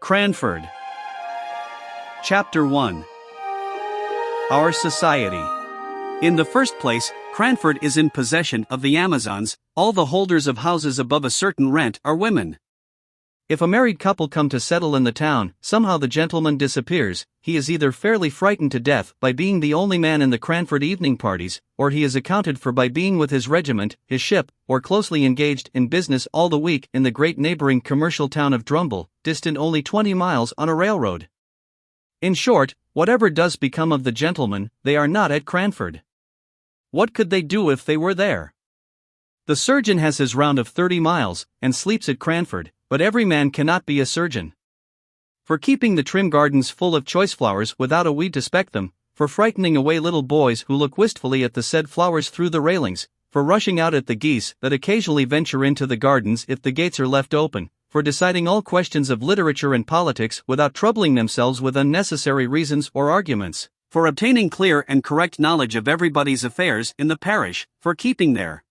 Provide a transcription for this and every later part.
Cranford. Chapter 1. Our Society. In the first place, Cranford is in possession of the Amazons. All the holders of houses above a certain rent are women. If a married couple come to settle in the town, somehow the gentleman disappears. He is either fairly frightened to death by being the only man in the Cranford evening parties, or he is accounted for by being with his regiment, his ship, or closely engaged in business all the week in the great neighboring commercial town of Drumble, distant only 20 miles on a railroad. In short, whatever does become of the gentlemen, they are not at Cranford. What could they do if they were there? The surgeon has his round of 30 miles, and sleeps at Cranford, but every man cannot be a surgeon. For keeping the trim gardens full of choice flowers without a weed to speck them, for frightening away little boys who look wistfully at the said flowers through the railings, for rushing out at the geese that occasionally venture into the gardens if the gates are left open, for deciding all questions of literature and politics without troubling themselves with unnecessary reasons or arguments, for obtaining clear and correct knowledge of everybody's affairs in the parish, for keeping their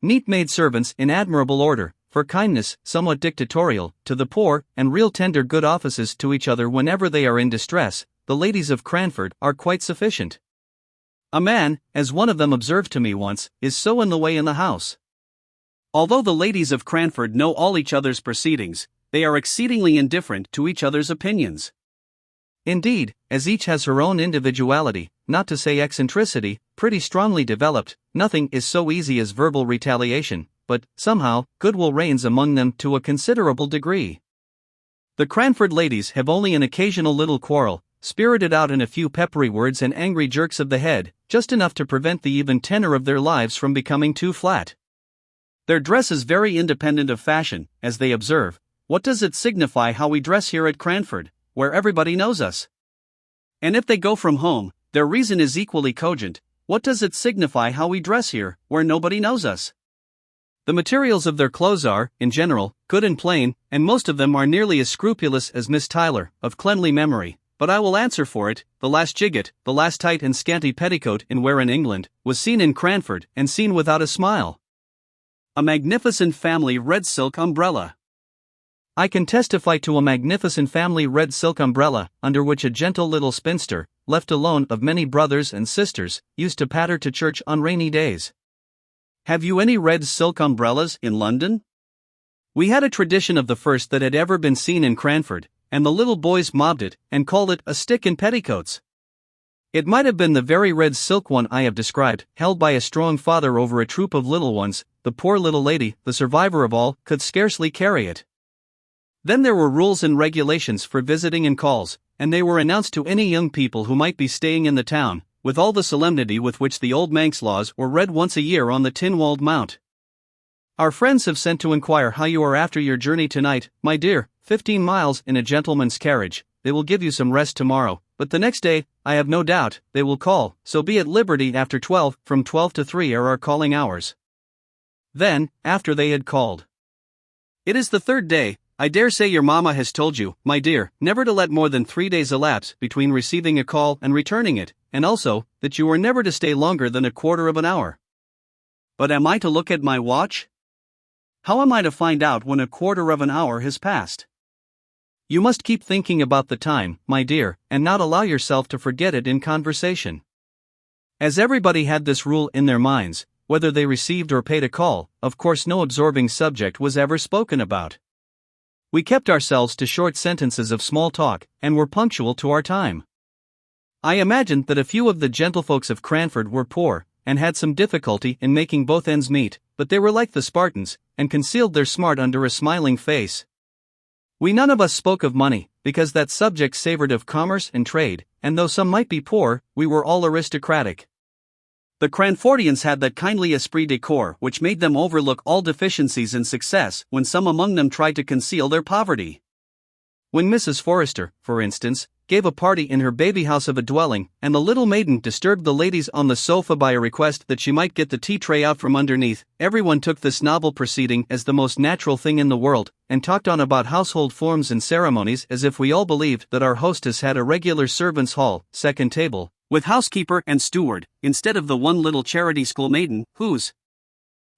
neat maid servants in admirable order, for kindness, somewhat dictatorial, to the poor, and real tender good offices to each other whenever they are in distress, the ladies of Cranford are quite sufficient. A man, as one of them observed to me once, is so in the way in the house. Although the ladies of Cranford know all each other's proceedings, they are exceedingly indifferent to each other's opinions. Indeed, as each has her own individuality, not to say eccentricity, pretty strongly developed, nothing is so easy as verbal retaliation, but, somehow, goodwill reigns among them to a considerable degree. The Cranford ladies have only an occasional little quarrel, spirited out in a few peppery words and angry jerks of the head, just enough to prevent the even tenor of their lives from becoming too flat. Their dress is very independent of fashion, as they observe. What does it signify how we dress here at Cranford, where everybody knows us? And if they go from home, their reason is equally cogent. What does it signify how we dress here, where nobody knows us? The materials of their clothes are, in general, good and plain, and most of them are nearly as scrupulous as Miss Tyler, of cleanly memory, but I will answer for it, the last gigot, the last tight and scanty petticoat in where in England, was seen in Cranford, and seen without a smile. A magnificent family red silk umbrella. I can testify to a magnificent family red silk umbrella, under which a gentle little spinster, left alone of many brothers and sisters, used to patter to church on rainy days. Have you any red silk umbrellas in London? We had a tradition of the first that had ever been seen in Cranford, and the little boys mobbed it, and called it a stick in petticoats. It might have been the very red silk one I have described, held by a strong father over a troop of little ones. The poor little lady, the survivor of all, could scarcely carry it. Then there were rules and regulations for visiting and calls, and they were announced to any young people who might be staying in the town, with all the solemnity with which the old Manx laws were read once a year on the tin-walled mount. Our friends have sent to inquire how you are after your journey tonight, my dear. 15 miles in a gentleman's carriage. They will give you some rest tomorrow, but the next day, I have no doubt, they will call, so be at liberty after 12, from 12 to 3 are our calling hours. Then, after they had called. It is the third day. I dare say your mamma has told you, my dear, never to let more than 3 days elapse between receiving a call and returning it, and also, that you are never to stay longer than a quarter of an hour. But am I to look at my watch? How am I to find out when a quarter of an hour has passed? You must keep thinking about the time, my dear, and not allow yourself to forget it in conversation. As everybody had this rule in their minds, whether they received or paid a call, of course no absorbing subject was ever spoken about. We kept ourselves to short sentences of small talk, and were punctual to our time. I imagined that a few of the gentlefolks of Cranford were poor, and had some difficulty in making both ends meet, but they were like the Spartans, and concealed their smart under a smiling face. We none of us spoke of money, because that subject savored of commerce and trade, and though some might be poor, we were all aristocratic. The Cranfordians had that kindly esprit de corps which made them overlook all deficiencies in success when some among them tried to conceal their poverty. When Mrs. Forrester, for instance, gave a party in her baby house of a dwelling, and the little maiden disturbed the ladies on the sofa by a request that she might get the tea tray out from underneath, everyone took this novel proceeding as the most natural thing in the world, and talked on about household forms and ceremonies as if we all believed that our hostess had a regular servants' hall, second table, with housekeeper and steward, instead of the one little charity school maiden, whose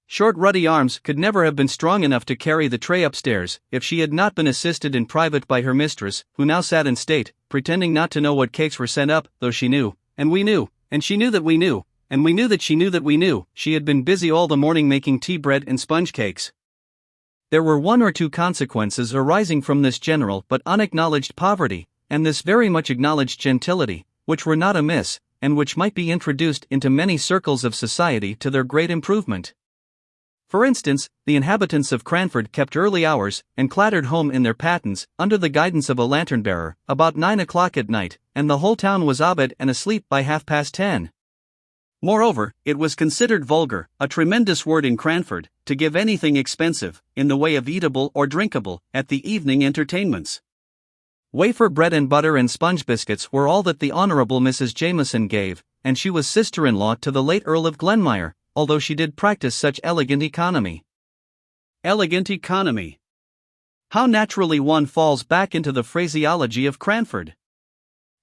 Short ruddy arms could never have been strong enough to carry the tray upstairs if she had not been assisted in private by her mistress, who now sat in state, pretending not to know what cakes were sent up, though she knew, and we knew, and she knew that we knew, and we knew that she knew that we knew, she had been busy all the morning making tea bread and sponge cakes. There were one or two consequences arising from this general but unacknowledged poverty, and this very much acknowledged gentility, which were not amiss, and which might be introduced into many circles of society to their great improvement. For instance, the inhabitants of Cranford kept early hours, and clattered home in their pattens, under the guidance of a lantern-bearer, about 9 o'clock at night, and the whole town was abed and asleep by 10:30. Moreover, it was considered vulgar, a tremendous word in Cranford, to give anything expensive, in the way of eatable or drinkable, at the evening entertainments. Wafer bread and butter and sponge biscuits were all that the Honourable Mrs. Jameson gave, and she was sister-in-law to the late Earl of Glenmire, although she did practice such elegant economy. Elegant economy. How naturally one falls back into the phraseology of Cranford.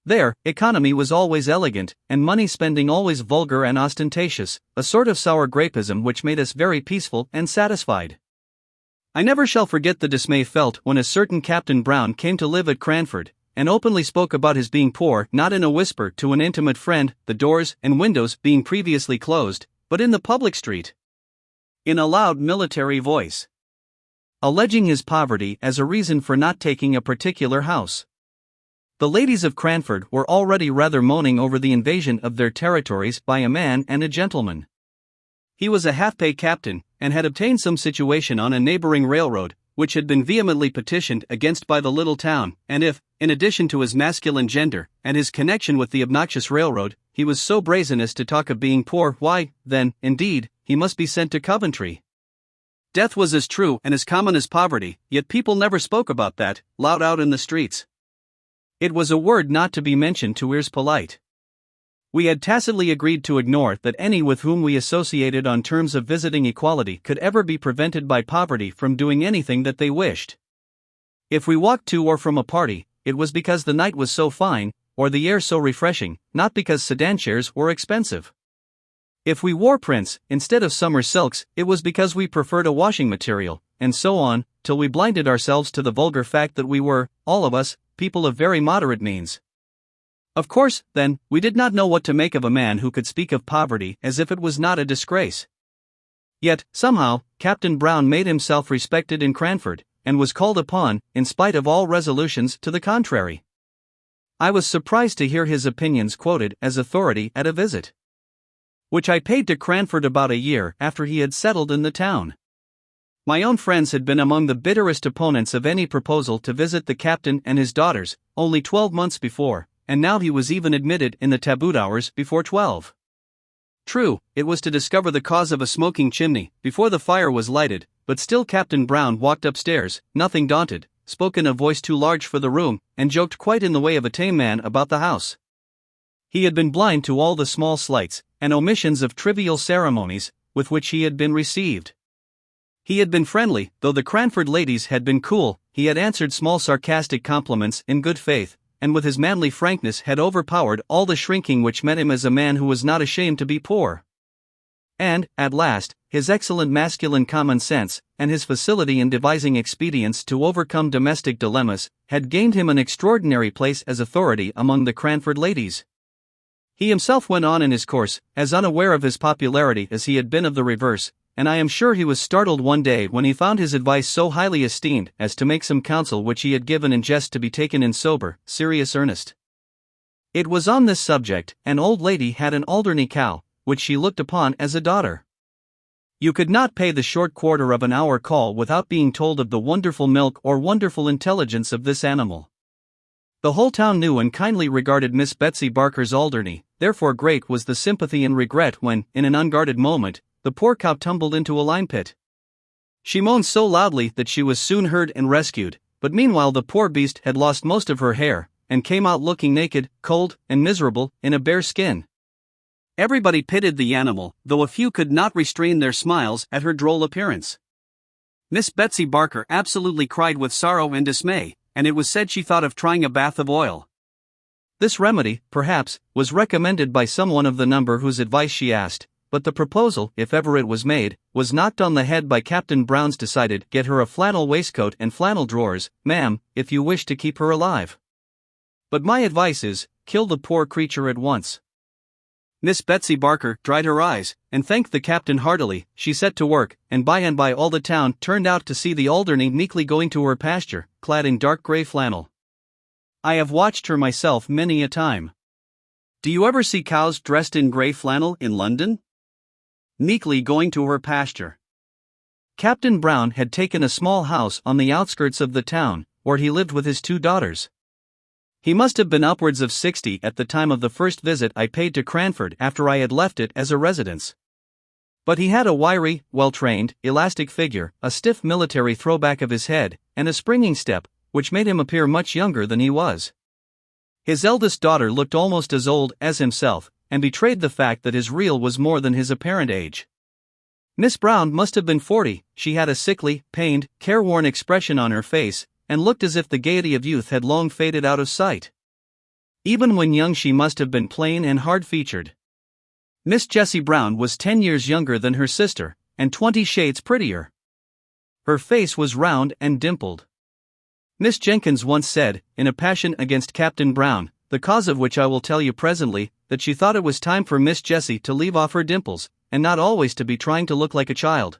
There, economy was always elegant, and money spending always vulgar and ostentatious, a sort of sour grapeism which made us very peaceful and satisfied. I never shall forget the dismay felt when a certain Captain Brown came to live at Cranford, and openly spoke about his being poor, not in a whisper to an intimate friend, the doors and windows being previously closed, but in the public street, in a loud military voice, alleging his poverty as a reason for not taking a particular house. The ladies of Cranford were already rather moaning over the invasion of their territories by a man and a gentleman. He was a half-pay captain, and had obtained some situation on a neighboring railroad, which had been vehemently petitioned against by the little town, and if, in addition to his masculine gender, and his connection with the obnoxious railroad, he was so brazen as to talk of being poor, why, then, indeed, he must be sent to Coventry. Death was as true and as common as poverty, yet people never spoke about that, loud out in the streets. It was a word not to be mentioned to ears polite. We had tacitly agreed to ignore that any with whom we associated on terms of visiting equality could ever be prevented by poverty from doing anything that they wished. If we walked to or from a party, it was because the night was so fine, or the air so refreshing, not because sedan chairs were expensive. If we wore prints instead of summer silks, it was because we preferred a washing material, and so on, till we blinded ourselves to the vulgar fact that we were, all of us, people of very moderate means. Of course, then, we did not know what to make of a man who could speak of poverty as if it was not a disgrace. Yet, somehow, Captain Brown made himself respected in Cranford, and was called upon, in spite of all resolutions to the contrary. I was surprised to hear his opinions quoted as authority at a visit, which I paid to Cranford about a year after he had settled in the town. My own friends had been among the bitterest opponents of any proposal to visit the captain and his daughters, only 12 months before, and now he was even admitted in the tabooed hours before 12. True, it was to discover the cause of a smoking chimney before the fire was lighted, but still Captain Brown walked upstairs, nothing daunted, spoke in a voice too large for the room, and joked quite in the way of a tame man about the house. He had been blind to all the small slights and omissions of trivial ceremonies with which he had been received. He had been friendly, though the Cranford ladies had been cool. He had answered small sarcastic compliments in good faith, and with his manly frankness had overpowered all the shrinking which met him as a man who was not ashamed to be poor. And, at last, his excellent masculine common sense, and his facility in devising expedients to overcome domestic dilemmas, had gained him an extraordinary place as authority among the Cranford ladies. He himself went on in his course, as unaware of his popularity as he had been of the reverse, and I am sure he was startled one day when he found his advice so highly esteemed as to make some counsel which he had given in jest to be taken in sober, serious earnest. It was on this subject. An old lady had an Alderney cow, which she looked upon as a daughter. You could not pay the short quarter of an hour call without being told of the wonderful milk or wonderful intelligence of this animal. The whole town knew and kindly regarded Miss Betsy Barker's Alderney, therefore great was the sympathy and regret when, in an unguarded moment, the poor cow tumbled into a lime pit. She moaned so loudly that she was soon heard and rescued, but meanwhile the poor beast had lost most of her hair, and came out looking naked, cold, and miserable, in a bare skin. Everybody pitied the animal, though a few could not restrain their smiles at her droll appearance. Miss Betsy Barker absolutely cried with sorrow and dismay, and it was said she thought of trying a bath of oil. This remedy, perhaps, was recommended by some one of the number whose advice she asked, but the proposal, if ever it was made, was knocked on the head by Captain Brown's decided, "Get her a flannel waistcoat and flannel drawers, ma'am, if you wish to keep her alive. But my advice is, kill the poor creature at once." Miss Betsy Barker dried her eyes, and thanked the captain heartily. She set to work, and by all the town turned out to see the Alderney meekly going to her pasture, clad in dark grey flannel. I have watched her myself many a time. Do you ever see cows dressed in grey flannel in London? Meekly going to her pasture. Captain Brown had taken a small house on the outskirts of the town, where he lived with his 2 daughters. He must have been upwards of 60 at the time of the first visit I paid to Cranford after I had left it as a residence. But he had a wiry, well-trained, elastic figure, a stiff military throwback of his head, and a springing step, which made him appear much younger than he was. His eldest daughter looked almost as old as himself, and betrayed the fact that his real was more than his apparent age. Miss Brown must have been 40, she had a sickly, pained, careworn expression on her face, and looked as if the gaiety of youth had long faded out of sight. Even when young she must have been plain and hard-featured. Miss Jessie Brown was 10 years younger than her sister, and 20 shades prettier. Her face was round and dimpled. Miss Jenkyns once said, in a passion against Captain Brown, the cause of which I will tell you presently, that she thought it was time for Miss Jessie to leave off her dimples, and not always to be trying to look like a child.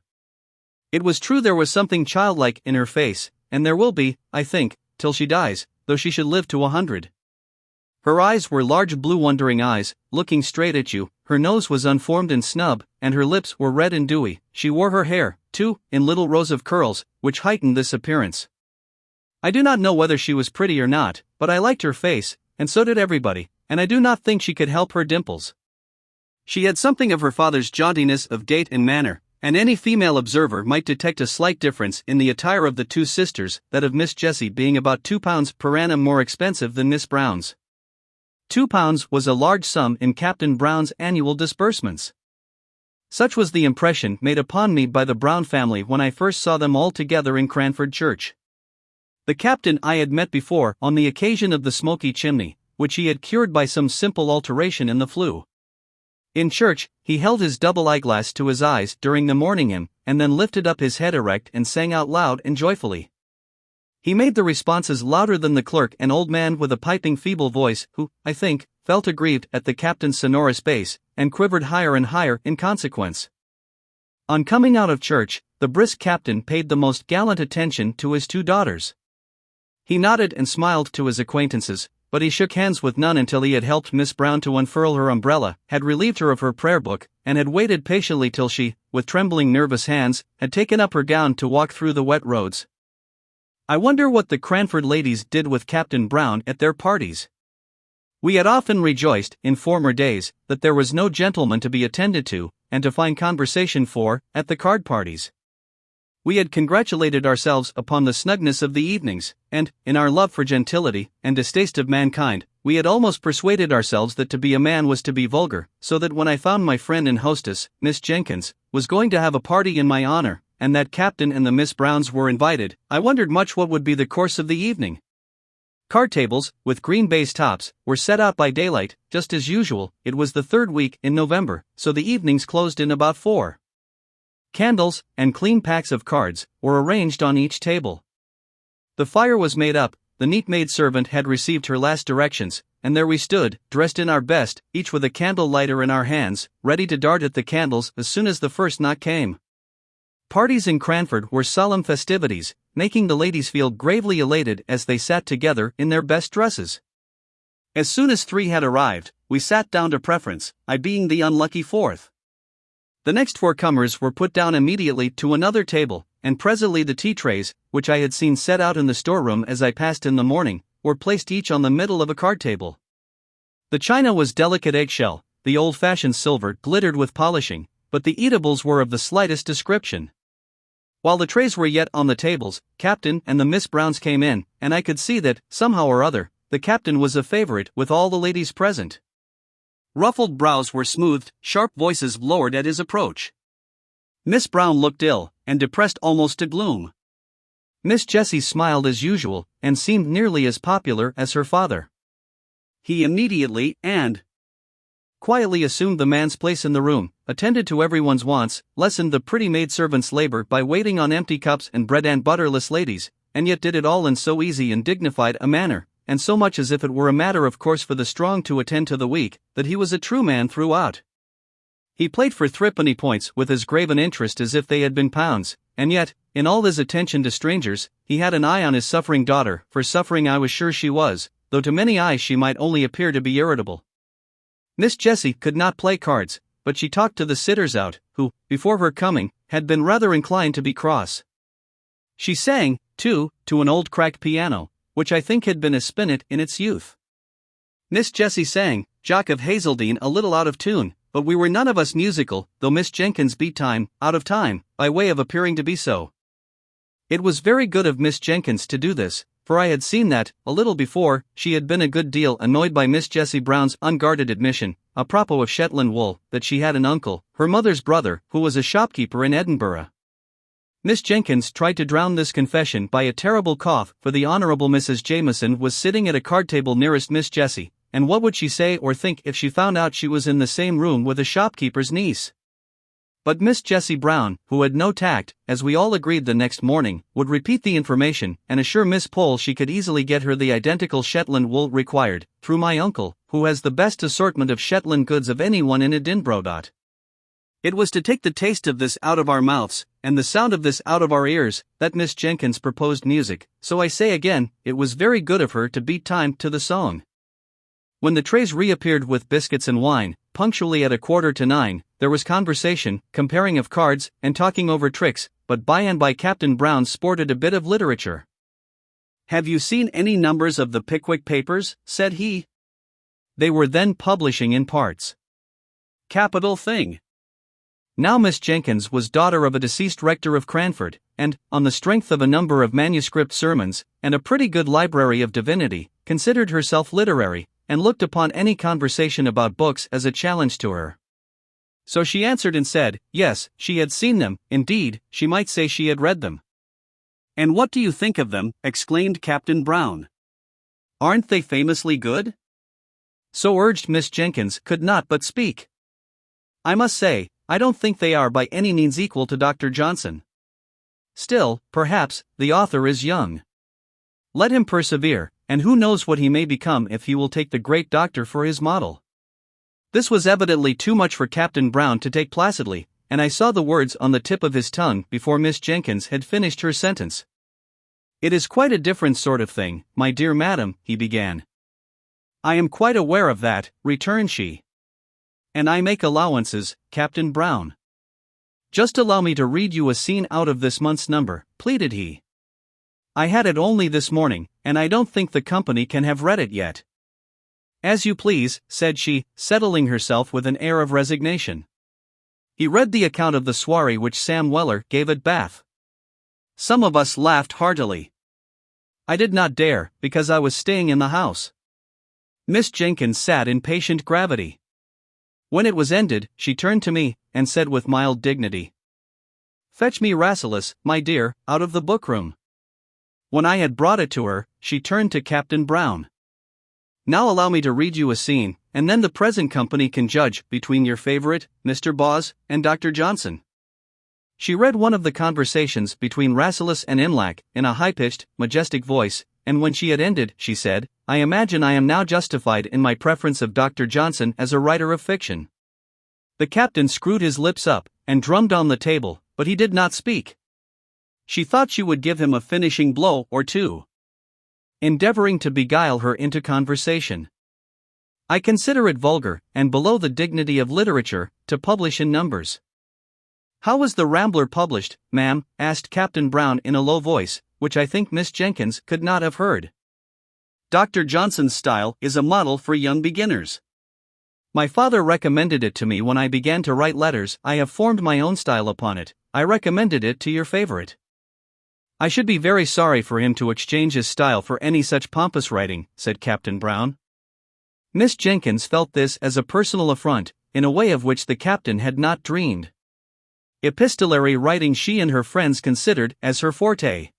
It was true there was something childlike in her face, and there will be, I think, till she dies, though she should live to 100. Her eyes were large blue wondering eyes, looking straight at you, her nose was unformed and snub, and her lips were red and dewy. She wore her hair, too, in little rows of curls, which heightened this appearance. I do not know whether she was pretty or not, but I liked her face, and so did everybody, and I do not think she could help her dimples. She had something of her father's jauntiness of gait and manner, and any female observer might detect a slight difference in the attire of the 2 sisters, that of Miss Jessie being about £2 per annum more expensive than Miss Brown's. £2 was a large sum in Captain Brown's annual disbursements. Such was the impression made upon me by the Brown family when I first saw them all together in Cranford Church. The captain I had met before on the occasion of the smoky chimney, which he had cured by some simple alteration in the flue. In church, he held his double eyeglass to his eyes during the morning hymn, and then lifted up his head erect and sang out loud and joyfully. He made the responses louder than the clerk, an old man with a piping feeble voice, who, I think, felt aggrieved at the captain's sonorous bass, and quivered higher and higher in consequence. On coming out of church, the brisk captain paid the most gallant attention to his 2 daughters. He nodded and smiled to his acquaintances, but he shook hands with none until he had helped Miss Brown to unfurl her umbrella, had relieved her of her prayer book, and had waited patiently till she, with trembling nervous hands, had taken up her gown to walk through the wet roads. I wonder what the Cranford ladies did with Captain Brown at their parties. We had often rejoiced, in former days, that there was no gentleman to be attended to, and to find conversation for, at the card parties. We had congratulated ourselves upon the snugness of the evenings, and, in our love for gentility, and distaste of mankind, we had almost persuaded ourselves that to be a man was to be vulgar, so that when I found my friend and hostess, Miss Jenkyns, was going to have a party in my honor, and that Captain and the Miss Browns were invited, I wondered much what would be the course of the evening. Card tables, with green baize tops, were set out by daylight, just as usual. It was the 3rd week in November, so the evenings closed in about 4. Candles, and clean packs of cards, were arranged on each table. The fire was made up, the neat maid-servant had received her last directions, and there we stood, dressed in our best, each with a candle lighter in our hands, ready to dart at the candles as soon as the first knock came. Parties in Cranford were solemn festivities, making the ladies feel gravely elated as they sat together in their best dresses. As soon as 3 had arrived, we sat down to preference, I being the unlucky 4th. The next 4 comers were put down immediately to another table, and presently the tea trays, which I had seen set out in the storeroom as I passed in the morning, were placed each on the middle of a card table. The china was delicate eggshell, the old-fashioned silver glittered with polishing, but the eatables were of the slightest description. While the trays were yet on the tables, Captain and the Miss Browns came in, and I could see that, somehow or other, the Captain was a favorite with all the ladies present. Ruffled brows were smoothed, sharp voices lowered at his approach. Miss Brown looked ill, and depressed almost to gloom. Miss Jessie smiled as usual, and seemed nearly as popular as her father. He immediately, and quietly assumed the man's place in the room, attended to everyone's wants, lessened the pretty maidservant's labor by waiting on empty cups and bread and butterless ladies, and yet did it all in so easy and dignified a manner, and so much as if it were a matter of course for the strong to attend to the weak, that he was a true man throughout. He played for threepenny points with as grave an interest as if they had been pounds, and yet, in all his attention to strangers, he had an eye on his suffering daughter, for suffering I was sure she was, though to many eyes she might only appear to be irritable. Miss Jessie could not play cards, but she talked to the sitters out, who, before her coming, had been rather inclined to be cross. She sang, too, to an old cracked piano, which I think had been a spinet in its youth. Miss Jessie sang, Jock of Hazeldean a little out of tune, but we were none of us musical, though Miss Jenkyns beat time, out of time, by way of appearing to be so. It was very good of Miss Jenkyns to do this, for I had seen that, a little before, she had been a good deal annoyed by Miss Jessie Brown's unguarded admission, apropos of Shetland wool, that she had an uncle, her mother's brother, who was a shopkeeper in Edinburgh. Miss Jenkyns tried to drown this confession by a terrible cough, for the Honourable Mrs. Jameson was sitting at a card table nearest Miss Jessie, and what would she say or think if she found out she was in the same room with a shopkeeper's niece? But Miss Jessie Brown, who had no tact, as we all agreed the next morning, would repeat the information and assure Miss Pole she could easily get her the identical Shetland wool required, through my uncle, who has the best assortment of Shetland goods of anyone in Edinburgh. It was to take the taste of this out of our mouths, and the sound of this out of our ears, that Miss Jenkyns proposed music, so I say again, it was very good of her to beat time to the song. When the trays reappeared with biscuits and wine, punctually at 8:45, there was conversation, comparing of cards, and talking over tricks, but by and by Captain Brown sported a bit of literature. "Have you seen any numbers of the Pickwick papers?" said he. They were then publishing in parts. "Capital thing." Now Miss Jenkyns was daughter of a deceased rector of Cranford, and, on the strength of a number of manuscript sermons, and a pretty good library of divinity, considered herself literary, and looked upon any conversation about books as a challenge to her. So she answered and said, yes, she had seen them, indeed, she might say she had read them. "And what do you think of them?" exclaimed Captain Brown. "Aren't they famously good?" So urged Miss Jenkyns could not but speak. "I must say, I don't think they are by any means equal to Dr. Johnson. Still, perhaps, the author is young. Let him persevere, and who knows what he may become if he will take the great doctor for his model." This was evidently too much for Captain Brown to take placidly, and I saw the words on the tip of his tongue before Miss Jenkyns had finished her sentence. "It is quite a different sort of thing, my dear madam," he began. "I am quite aware of that," returned she. "And I make allowances, Captain Brown." "Just allow me to read you a scene out of this month's number," pleaded he. "I had it only this morning, and I don't think the company can have read it yet." "As you please," said she, settling herself with an air of resignation. He read the account of the soiree which Sam Weller gave at Bath. Some of us laughed heartily. I did not dare, because I was staying in the house. Miss Jenkyns sat in patient gravity. When it was ended, she turned to me, and said with mild dignity, "Fetch me Rasselas, my dear, out of the book-room." When I had brought it to her, she turned to Captain Brown. "Now allow me to read you a scene, and then the present company can judge between your favorite, Mr. Boz, and Dr. Johnson." She read one of the conversations between Rasselas and Imlac, in a high-pitched, majestic voice, and when she had ended, she said, "I imagine I am now justified in my preference of Dr. Johnson as a writer of fiction." The captain screwed his lips up, and drummed on the table, but he did not speak. She thought she would give him a finishing blow or two, endeavoring to beguile her into conversation. "I consider it vulgar, and below the dignity of literature, to publish in numbers." "How was the Rambler published, ma'am?" asked Captain Brown in a low voice, which I think Miss Jenkyns could not have heard. "Dr. Johnson's style is a model for young beginners. My father recommended it to me when I began to write letters. I have formed my own style upon it. I recommended it to your favorite." "I should be very sorry for him to exchange his style for any such pompous writing," said Captain Brown. Miss Jenkyns felt this as a personal affront, in a way of which the captain had not dreamed. Epistolary writing she and her friends considered as her forte.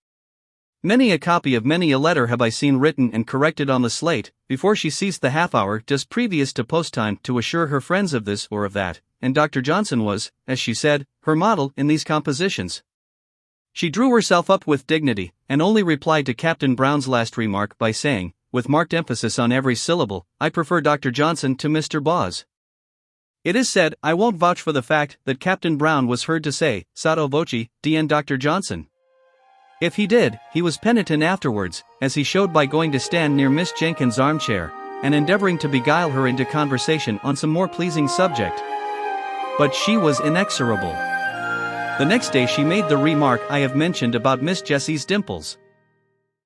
Many a copy of many a letter have I seen written and corrected on the slate, before she ceased the half-hour just previous to post-time to assure her friends of this or of that, and Dr. Johnson was, as she said, her model in these compositions. She drew herself up with dignity, and only replied to Captain Brown's last remark by saying, with marked emphasis on every syllable, I prefer Dr. Johnson to Mr. Boz. It is said, I won't vouch for the fact, that Captain Brown was heard to say, sotto voce, DN Dr. Johnson. If he did, he was penitent afterwards, as he showed by going to stand near Miss Jenkyns' armchair, and endeavoring to beguile her into conversation on some more pleasing subject. But she was inexorable. The next day she made the remark I have mentioned about Miss Jessie's dimples.